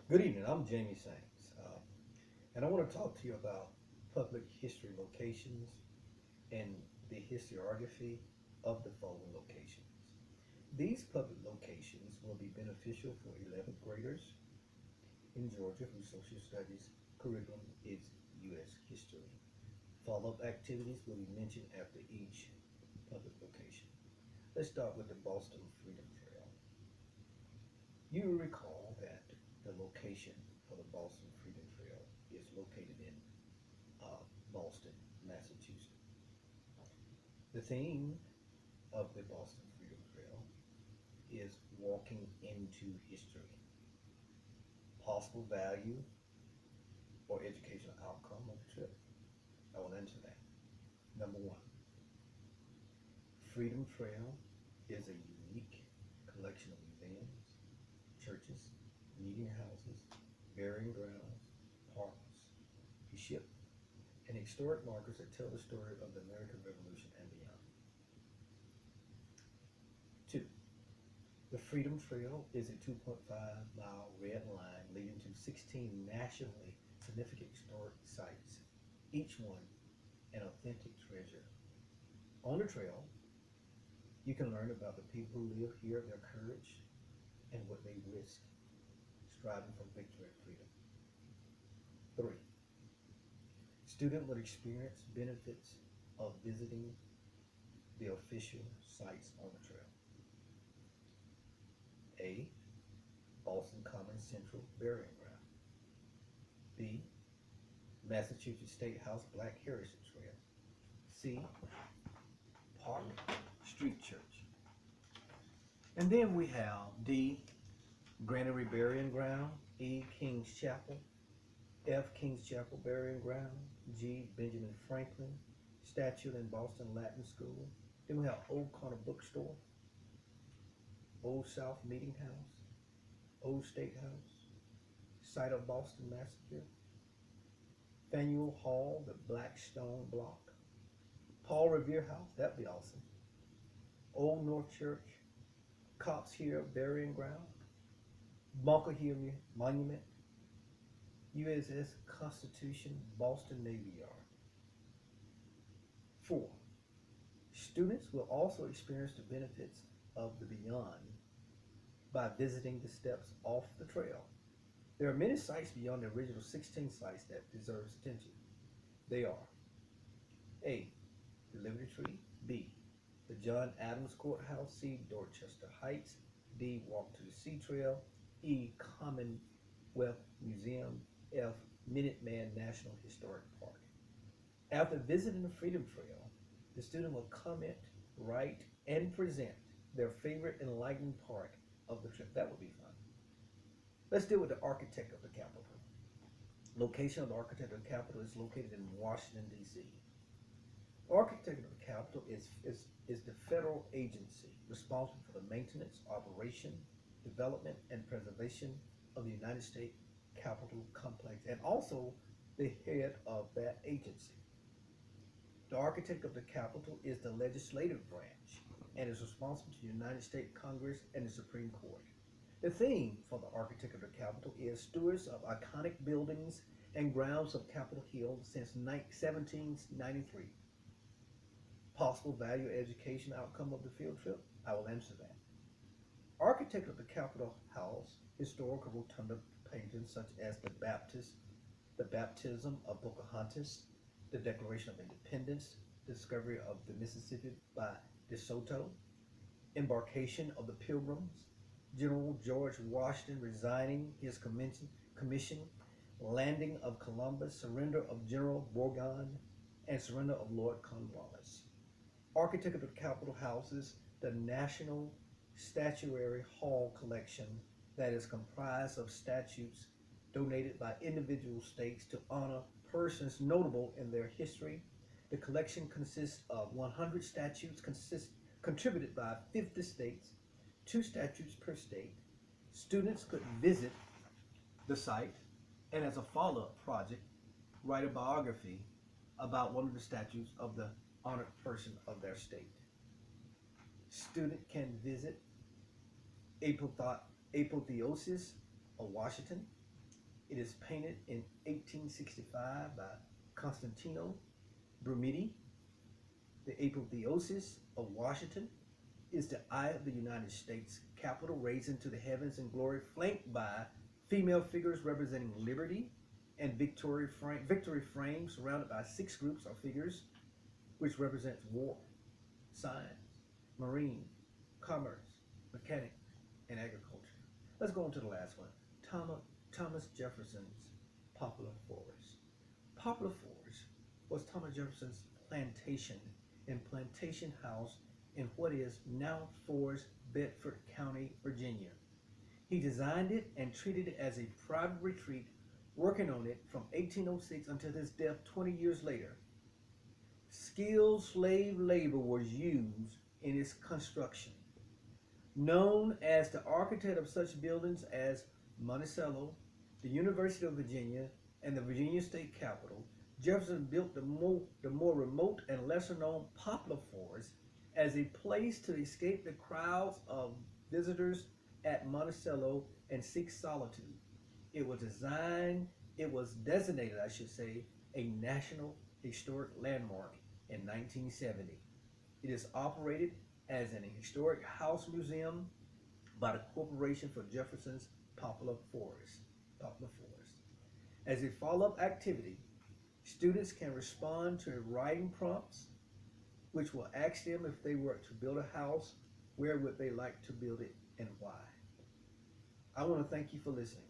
Good evening. I'm Jamie Sanks, and I want to talk to you about public history locations and the historiography of the following locations. These public locations will be beneficial for 11th graders in Georgia whose social studies curriculum is U.S. history. Follow-up activities will be mentioned after each public location. Let's start with the Boston Freedom Trail. You will recall that the location for the Boston Freedom Trail is located in Boston, Massachusetts. The theme of the Boston Freedom Trail is walking into history, possible value or educational outcome of the trip. I will answer that. Number one, Freedom Trail is a unique collection of museums, churches, meeting houses, burying grounds, parks, a ship, and historic markers that tell the story of the American Revolution and beyond. Two, the Freedom Trail is a 2.5-mile red line leading to 16 nationally significant historic sites, each one an authentic treasure. On the trail, you can learn about the people who live here, their courage, and what they risked, striving for victory and freedom. Three, student will experience benefits of visiting the official sites on the trail. A, Boston Common Central Burying Ground. B, Massachusetts State House Black Heritage Trail. C, Park Street Church. And then we have D, Granary Burying Ground. E, King's Chapel. F, King's Chapel Burying Ground. G, Benjamin Franklin statue in Boston Latin School. Then we have Old Corner Bookstore, Old South Meeting House, Old State House, site of Boston Massacre, Faneuil Hall, the Black Stone Block, Paul Revere House, that'd be awesome, Old North Church, Cops Hill Burying Ground, Bunker Hill Monument, USS Constitution, Boston Navy Yard. 4, students will also experience the benefits of the beyond by visiting the steps off the trail. There are many sites beyond the original 16 sites that deserve attention. They are A, the Liberty Tree. B, the John Adams Courthouse. C, Dorchester Heights. D, Walk to the Sea Trail. E, Commonwealth Museum. F, Minuteman National Historic Park. After visiting the Freedom Trail, the student will comment, write, and present their favorite enlightening part of the trip. That would be fun. Let's deal with the architect of the Capitol. Location of the architect of the Capitol is located in Washington, D.C. The architect of the Capitol is the federal agency responsible for the maintenance, operation, development, and preservation of the United States Capitol complex, and also the head of that agency. The architect of the Capitol is the legislative branch and is responsible to the United States Congress and the Supreme Court. The theme for the architect of the Capitol is stewards of iconic buildings and grounds of Capitol Hill since 1793. Possible value education outcome of the field trip? I will answer that. Architect of the Capitol House, historical rotunda paintings such as the baptism of Pocahontas, the Declaration of Independence, discovery of the Mississippi by De Soto, embarkation of the Pilgrims, General George Washington resigning his commission, landing of Columbus, surrender of General Burgoyne, and surrender of Lord Cornwallis. Architect of the Capitol houses the National Statuary Hall collection that is comprised of statues donated by individual states to honor persons notable in their history. The collection consists of 100 statues contributed by 50 states, 2 statues per state. Students could visit the site and, as a follow-up project, write a biography about one of the statues of the honored person of their state. Student can visit apotheosis of Washington, It is painted in 1865 by Constantino Brumidi. The apotheosis of Washington is the eye of the United States Capitol raised into the heavens in glory, flanked by female figures representing liberty and victory frame surrounded by six groups of figures which represents war, science, marine, commerce, mechanics, and agriculture. Let's go on to the last one. Thomas Jefferson's Poplar Forest. Poplar Forest was Thomas Jefferson's plantation and plantation house in what is now Forest, Bedford County, Virginia. He designed it and treated it as a private retreat, working on it from 1806 until his death 20 years later. Skilled slave labor was used in its construction. Known as the architect of such buildings as Monticello, the University of Virginia, and the Virginia State Capitol, Jefferson built the more remote and lesser known Poplar Forest as a place to escape the crowds of visitors at Monticello and seek solitude. It was designated, I should say, a National Historic Landmark in 1970. It is operated as an historic house museum by the Corporation for Jefferson's Poplar Forest. As a follow-up activity, students can respond to writing prompts, which will ask them if they were to build a house, where would they like to build it and why. I want to thank you for listening.